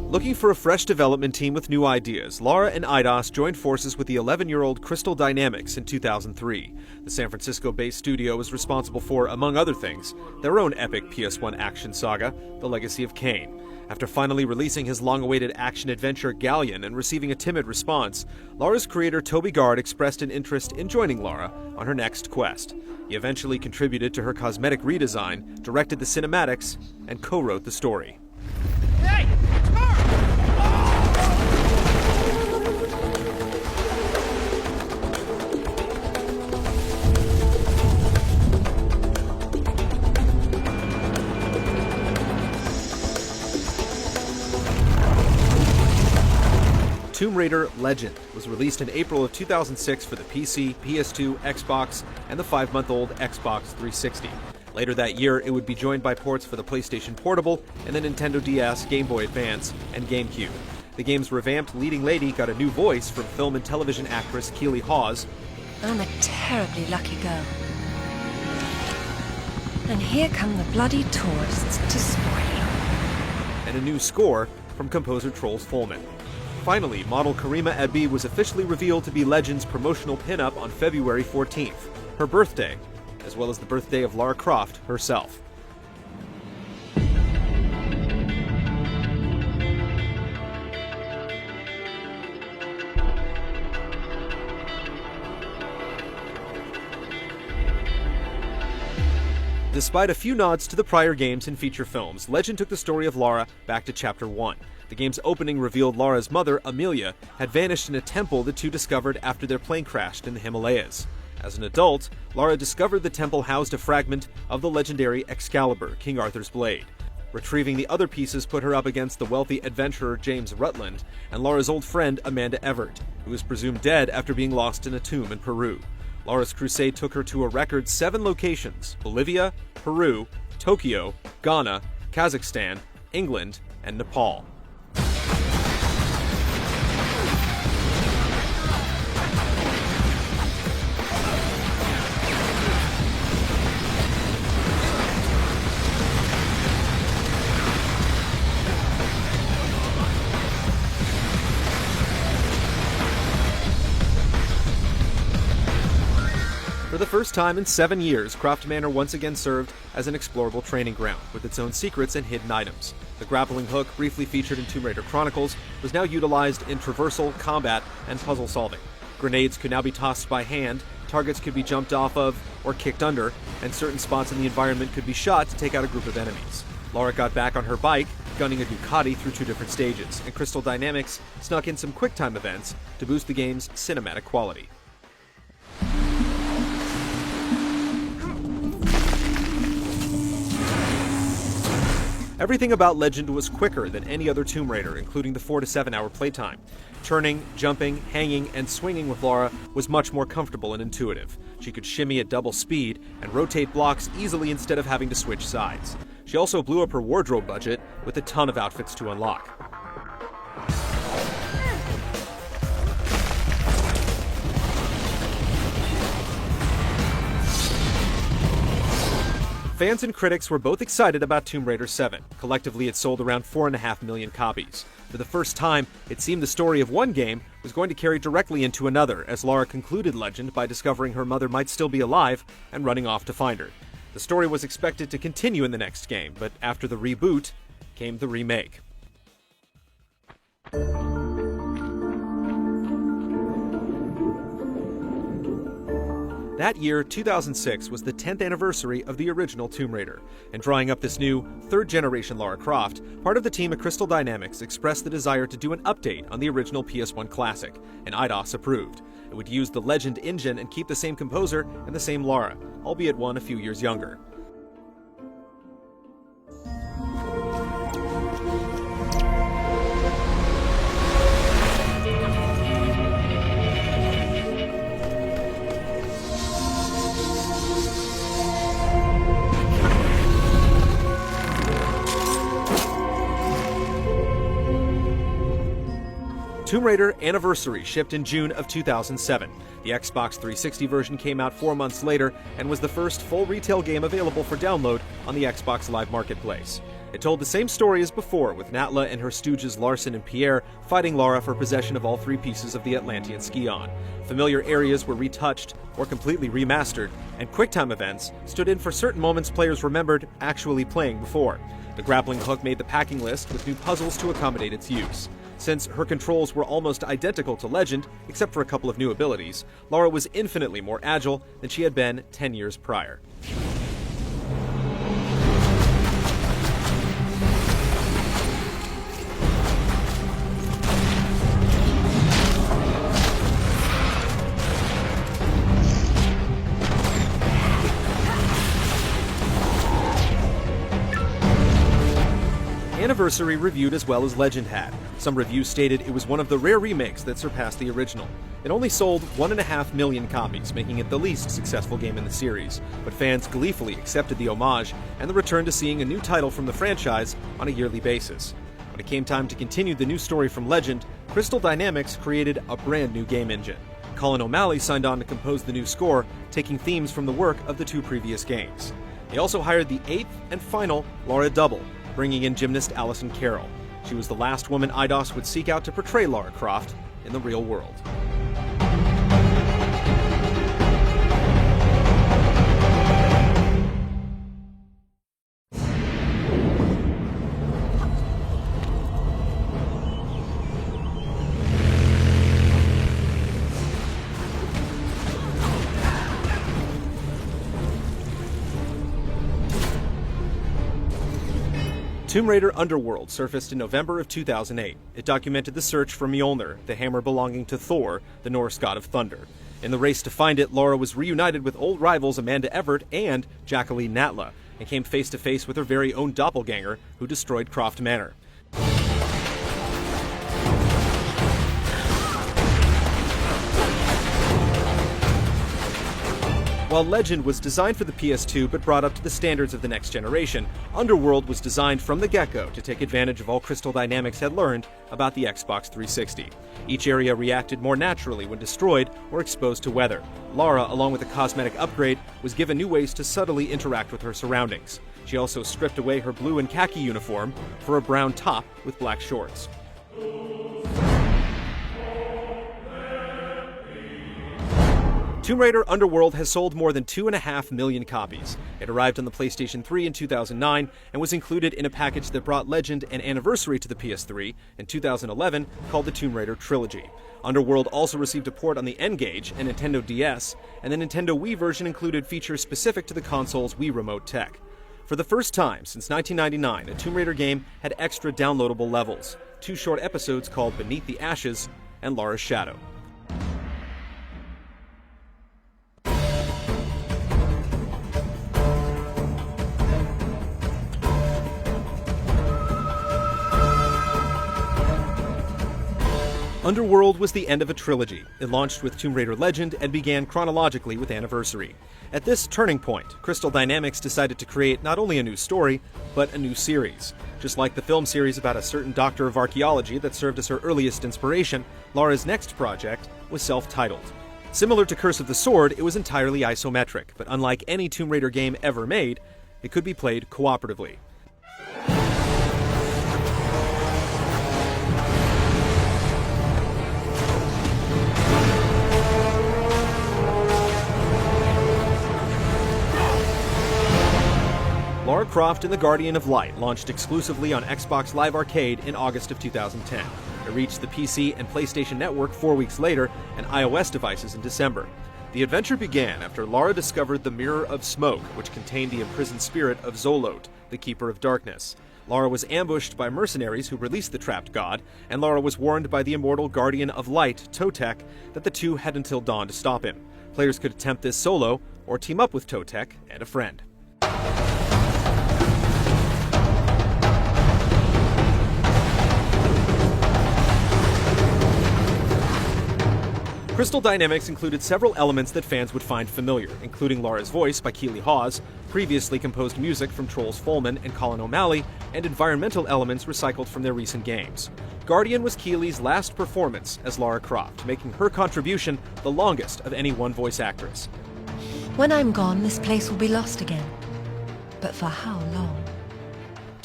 Looking for a fresh development team with new ideas, Lara and Eidos joined forces with the 11-year-old Crystal Dynamics in 2003. The San Francisco-based studio was responsible for, among other things, their own epic PS1 action saga, The Legacy of Kain. After finally releasing his long-awaited action-adventure Galleon and receiving a timid response, Lara's creator Toby Gard expressed an interest in joining Lara on her next quest. He eventually contributed to her cosmetic redesign, directed the cinematics, and co-wrote the story. Hey! Tomb Raider Legend was released in April of 2006 for the PC, PS2, Xbox, and the 5-month-old Xbox 360. Later that year, it would be joined by ports for the PlayStation Portable and the Nintendo DS, Game Boy Advance, and GameCube. The game's revamped leading lady got a new voice from film and television actress Keely Hawes. I'm a terribly lucky girl. And here come the bloody tourists to spoil it. And a new score from composer Troels Folman. Finally, model Karima Edby was officially revealed to be Legend's promotional pinup on February 14th, her birthday, as well as the birthday of Lara Croft herself. Despite a few nods to the prior games and feature films, Legend took the story of Lara back to Chapter 1. The game's opening revealed Lara's mother, Amelia, had vanished in a temple the two discovered after their plane crashed in the Himalayas. As an adult, Lara discovered the temple housed a fragment of the legendary Excalibur, King Arthur's blade. Retrieving the other pieces put her up against the wealthy adventurer James Rutland and Lara's old friend Amanda Everett, who was presumed dead after being lost in a tomb in Peru. Lara's crusade took her to a record 7 locations: Bolivia, Peru, Tokyo, Ghana, Kazakhstan, England, and Nepal. For the first time in 7 years, Croft Manor once again served as an explorable training ground, with its own secrets and hidden items. The grappling hook, briefly featured in Tomb Raider Chronicles, was now utilized in traversal, combat, and puzzle solving. Grenades could now be tossed by hand, targets could be jumped off of or kicked under, and certain spots in the environment could be shot to take out a group of enemies. Lara got back on her bike, gunning a Ducati through 2 different stages, and Crystal Dynamics snuck in some QuickTime events to boost the game's cinematic quality. Everything about Legend was quicker than any other Tomb Raider, including the 4 to 7 hour playtime. Turning, jumping, hanging, and swinging with Lara was much more comfortable and intuitive. She could shimmy at double speed and rotate blocks easily instead of having to switch sides. She also blew up her wardrobe budget with a ton of outfits to unlock. Fans and critics were both excited about Tomb Raider 7. Collectively, it sold around 4.5 million copies. For the first time, it seemed the story of one game was going to carry directly into another, as Lara concluded Legend by discovering her mother might still be alive and running off to find her. The story was expected to continue in the next game, but after the reboot came the remake. That year, 2006, was the 10th anniversary of the original Tomb Raider, and drawing up this new, third-generation Lara Croft, part of the team at Crystal Dynamics expressed the desire to do an update on the original PS1 classic, and Eidos approved. It would use the Legend engine and keep the same composer and the same Lara, albeit one a few years younger. Tomb Raider Anniversary shipped in June of 2007. The Xbox 360 version came out 4 months later and was the first full retail game available for download on the Xbox Live Marketplace. It told the same story as before, with Natla and her stooges Larson and Pierre fighting Lara for possession of all 3 pieces of the Atlantean Scion. Familiar areas were retouched or completely remastered, and QuickTime events stood in for certain moments players remembered actually playing before. The grappling hook made the packing list with new puzzles to accommodate its use. Since her controls were almost identical to Legend, except for a couple of new abilities, Lara was infinitely more agile than she had been 10 years prior. Anniversary reviewed as well as Legend had. Some reviews stated it was one of the rare remakes that surpassed the original. It only sold 1.5 million copies, making it the least successful game in the series, but fans gleefully accepted the homage and the return to seeing a new title from the franchise on a yearly basis. When it came time to continue the new story from Legend, Crystal Dynamics created a brand new game engine. Colin O'Malley signed on to compose the new score, taking themes from the work of the 2 previous games. They also hired the 8th and final Lara double, bringing in gymnast Alison Carroll. She was the last woman Eidos would seek out to portray Lara Croft in the real world. Tomb Raider Underworld surfaced in November of 2008. It documented the search for Mjolnir, the hammer belonging to Thor, the Norse god of thunder. In the race to find it, Lara was reunited with old rivals Amanda Everett and Jacqueline Natla, and came face to face with her very own doppelganger who destroyed Croft Manor. While Legend was designed for the PS2 but brought up to the standards of the next generation, Underworld was designed from the get-go to take advantage of all Crystal Dynamics had learned about the Xbox 360. Each area reacted more naturally when destroyed or exposed to weather. Lara, along with a cosmetic upgrade, was given new ways to subtly interact with her surroundings. She also stripped away her blue and khaki uniform for a brown top with black shorts. Tomb Raider Underworld has sold more than 2.5 million copies. It arrived on the PlayStation 3 in 2009 and was included in a package that brought Legend and Anniversary to the PS3 in 2011 called the Tomb Raider Trilogy. Underworld also received a port on the N-Gage and Nintendo DS, and the Nintendo Wii version included features specific to the console's Wii Remote tech. For the first time since 1999, a Tomb Raider game had extra downloadable levels, 2 short episodes called Beneath the Ashes and Lara's Shadow. Underworld was the end of a trilogy. It launched with Tomb Raider Legend and began chronologically with Anniversary. At this turning point, Crystal Dynamics decided to create not only a new story, but a new series. Just like the film series about a certain doctor of archaeology that served as her earliest inspiration, Lara's next project was self-titled. Similar to Curse of the Sword, it was entirely isometric, but unlike any Tomb Raider game ever made, it could be played cooperatively. Lara Croft and the Guardian of Light launched exclusively on Xbox Live Arcade in August of 2010. It reached the PC and PlayStation Network 4 weeks later and iOS devices in December. The adventure began after Lara discovered the Mirror of Smoke, which contained the imprisoned spirit of Zolot, the Keeper of Darkness. Lara was ambushed by mercenaries who released the trapped god, and Lara was warned by the immortal Guardian of Light, Totek, that the two had until dawn to stop him. Players could attempt this solo, or team up with Totek and a friend. Crystal Dynamics included several elements that fans would find familiar, including Lara's voice by Keeley Hawes, previously composed music from Troels Folman and Colin O'Malley, and environmental elements recycled from their recent games. Guardian was Keeley's last performance as Lara Croft, making her contribution the longest of any one voice actress. When I'm gone, this place will be lost again. But for how long?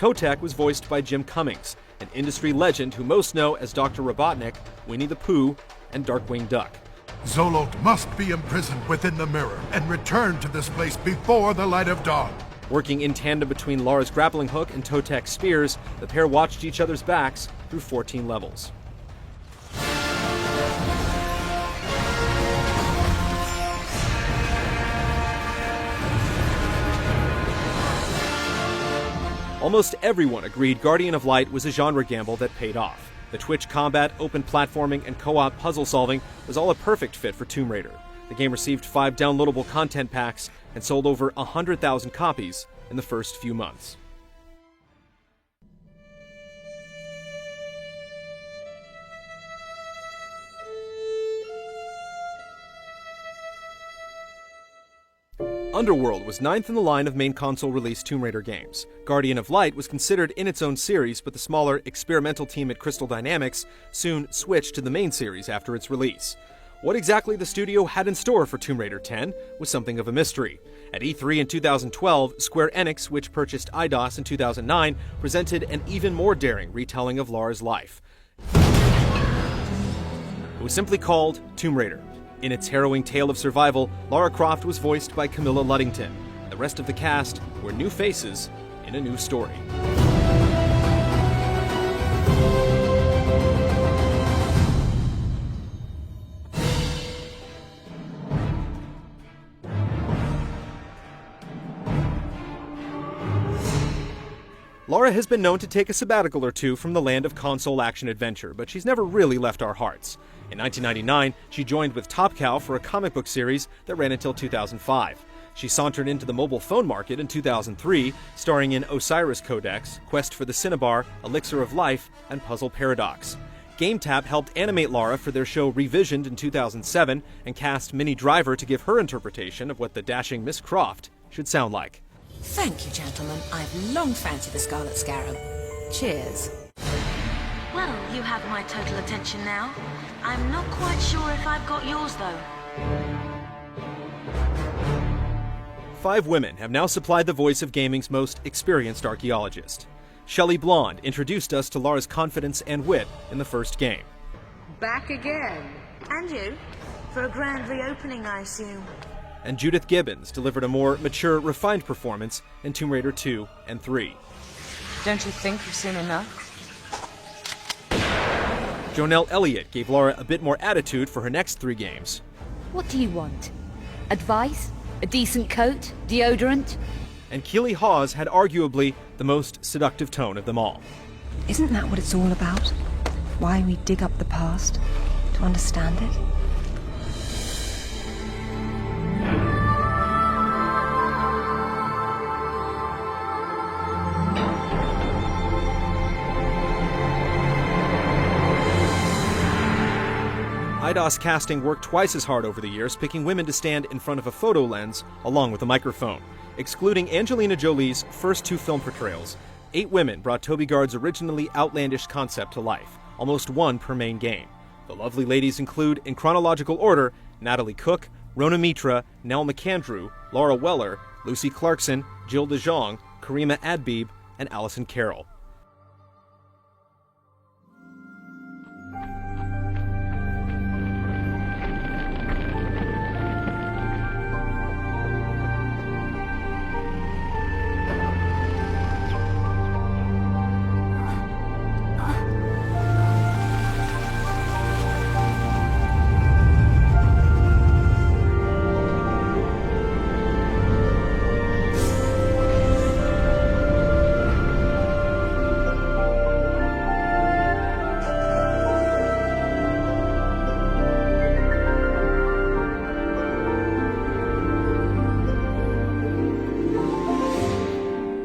Toe Tech was voiced by Jim Cummings, an industry legend who most know as Dr. Robotnik, Winnie the Pooh, and Darkwing Duck. Zolot must be imprisoned within the mirror and return to this place before the light of dawn. Working in tandem between Lara's grappling hook and Toe Tech's spears, the pair watched each other's backs through 14 levels. Almost everyone agreed Guardian of Light was a genre gamble that paid off. The twitch combat, open platforming, and co-op puzzle solving was all a perfect fit for Tomb Raider. The game received 5 downloadable content packs and sold over 100,000 copies in the first few months. Underworld was 9th in the line of main console-released Tomb Raider games. Guardian of Light was considered in its own series, but the smaller, experimental team at Crystal Dynamics soon switched to the main series after its release. What exactly the studio had in store for Tomb Raider 10 was something of a mystery. At E3 in 2012, Square Enix, which purchased Eidos in 2009, presented an even more daring retelling of Lara's life. It was simply called Tomb Raider. In its harrowing tale of survival, Lara Croft was voiced by Camilla Luddington. The rest of the cast were new faces in a new story. Lara has been known to take a sabbatical or two from the land of console action-adventure, but she's never really left our hearts. In 1999, she joined with Top Cow for a comic book series that ran until 2005. She sauntered into the mobile phone market in 2003, starring in Osiris Codex, Quest for the Cinnabar, Elixir of Life, and Puzzle Paradox. GameTap helped animate Lara for their show Revisioned in 2007 and cast Minnie Driver to give her interpretation of what the dashing Miss Croft should sound like. Thank you, gentlemen. I've long fancied the Scarlet Scarab. Cheers. Well, you have my total attention now. I'm not quite sure if I've got yours, though. 5 women have now supplied the voice of gaming's most experienced archaeologist. Shelley Blonde introduced us to Lara's confidence and wit in the first game. Back again. And you? For a grand reopening, I assume. And Judith Gibbons delivered a more mature, refined performance in Tomb Raider 2 and 3. Don't you think you've seen enough? Jonelle Elliott gave Lara a bit more attitude for her next 3 games. What do you want? Advice? A decent coat? Deodorant? And Keely Hawes had arguably the most seductive tone of them all. Isn't that what it's all about? Why we dig up the past? To understand it? Eidos casting worked twice as hard over the years, picking women to stand in front of a photo lens along with a microphone. Excluding Angelina Jolie's first 2 film portrayals, 8 women brought Toby Gard's originally outlandish concept to life, almost 1 per main game. The lovely ladies include, in chronological order, Natalie Cook, Rona Mitra, Nell McAndrew, Laura Weller, Lucy Clarkson, Jill DeJong, Karima Adbeeb, and Alison Carroll.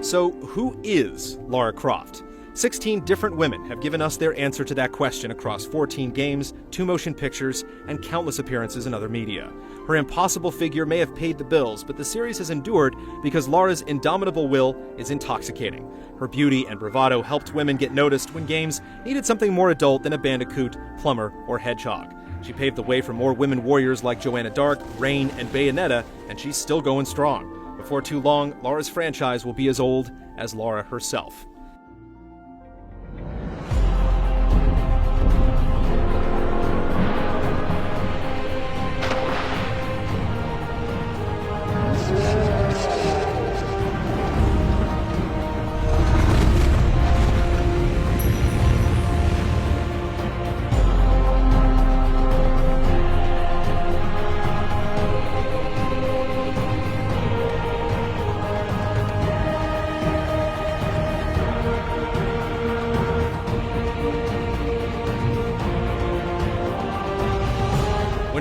So, who is Lara Croft? 16 different women have given us their answer to that question across 14 games, 2 motion pictures, and countless appearances in other media. Her impossible figure may have paid the bills, but the series has endured because Lara's indomitable will is intoxicating. Her beauty and bravado helped women get noticed when games needed something more adult than a bandicoot, plumber, or hedgehog. She paved the way for more women warriors like Joanna Dark, Rain, and Bayonetta, and she's still going strong. Before too long, Lara's franchise will be as old as Lara herself.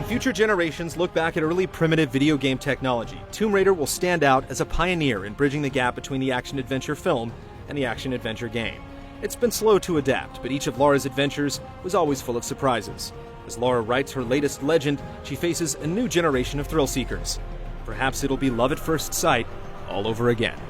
future generations look back at early primitive video game technology, Tomb Raider will stand out as a pioneer in bridging the gap between the action-adventure film and the action-adventure game. It's been slow to adapt, but each of Lara's adventures was always full of surprises. As Lara writes her latest legend, she faces a new generation of thrill-seekers. Perhaps it'll be love at first sight all over again.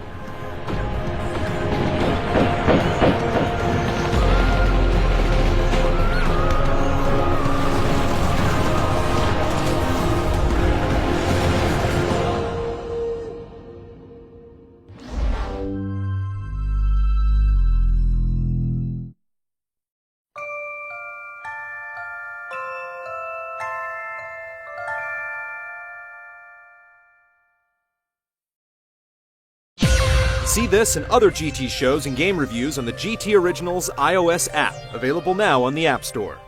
See this and other GT shows and game reviews on the GT Originals iOS app, available now on the App Store.